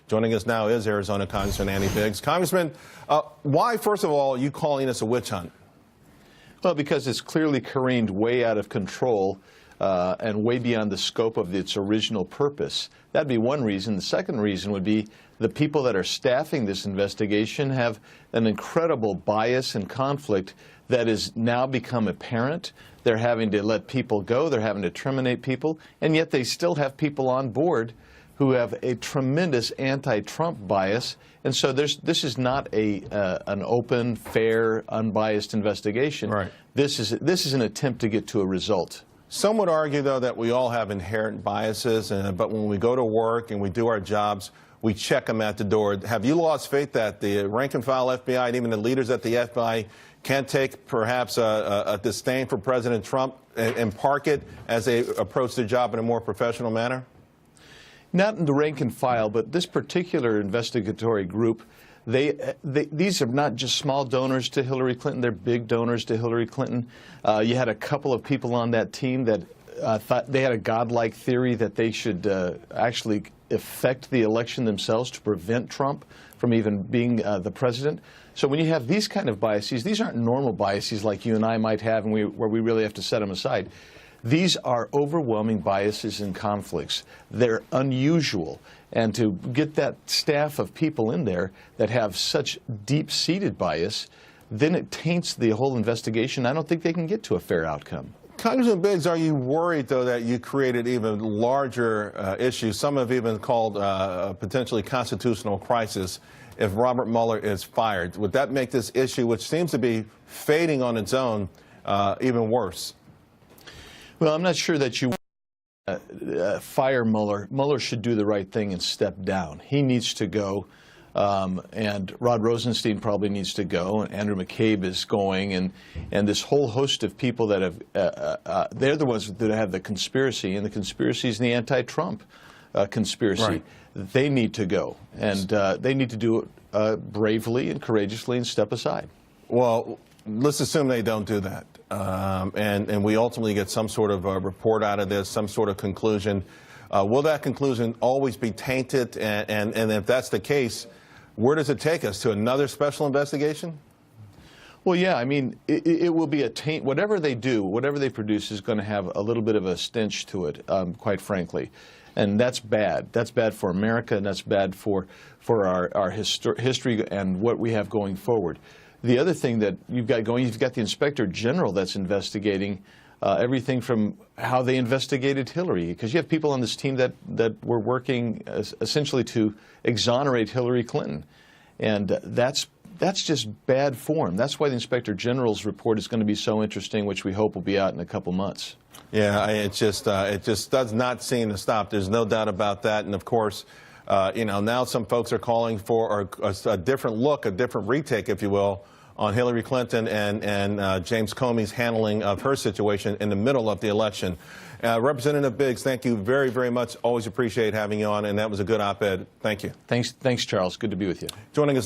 Joining us now is Arizona Congressman Andy Biggs. Congressman, why, first of all, are you calling this a witch hunt? Well, because it's clearly careened way out of control and way beyond the scope of its original purpose. That'd be one reason. The second reason would be the people that are staffing this investigation have an incredible bias and conflict that has now become apparent. They're having to let people go. They're having to terminate people. And yet they still have people on board who have a tremendous anti-Trump bias. And so this is not an open, fair, unbiased investigation. Right. This is an attempt to get to a result. Some would argue, though, that we all have inherent biases, but when we go to work and we do our jobs, we check them at the door. Have you lost faith that the rank-and-file FBI and even the leaders at the FBI can take perhaps a disdain for President Trump and park it as they approach their job in a more professional manner? Not in the rank and file, but this particular investigatory group, these are not just small donors to Hillary Clinton, they're big donors to Hillary Clinton. You had a couple of people on that team that thought they had a godlike theory that they should actually affect the election themselves to prevent Trump from even being the president. So when you have these kind of biases, these aren't normal biases like you and I might have and where we really have to set them aside. These are overwhelming biases and conflicts. They're unusual. And to get that staff of people in there that have such deep-seated bias, then it taints the whole investigation. I don't think they can get to a fair outcome. Congressman Biggs, are you worried, though, that you created even larger issues? Some have even called a potentially constitutional crisis if Robert Mueller is fired. Would that make this issue, which seems to be fading on its own, even worse? Well, I'm not sure that you fire Mueller. Mueller should do the right thing and step down. He needs to go, and Rod Rosenstein probably needs to go, and Andrew McCabe is going, and this whole host of people that have, they're the ones that have the conspiracy, and the conspiracy is the anti-Trump conspiracy. Right. They need to go, and they need to do it bravely and courageously and step aside. Well, let's assume they don't do that, and we ultimately get some sort of a report out of this, some sort of conclusion. Will that conclusion always be tainted? And if that's the case, where does it take us? To another special investigation? Well, yeah, I mean, it will be a taint. Whatever they do, whatever they produce is going to have a little bit of a stench to it, quite frankly. And that's bad. That's bad for America, and that's bad for our history and what we have going forward. The other thing that you've got going, you've got the Inspector General that's investigating everything from how they investigated Hillary, because you have people on this team that were working essentially to exonerate Hillary Clinton, and that's just bad form. That's why the Inspector General's report is going to be so interesting, which we hope will be out in a couple months. Yeah, it just does not seem to stop. There's no doubt about that, and of course, you know, now some folks are calling for a different look, a different retake, if you will, on Hillary Clinton and James Comey's handling of her situation in the middle of the election. Representative Biggs, thank you very, very much. Always appreciate having you on, and that was a good op-ed. Thank you. Thanks, Charles. Good to be with you. Joining us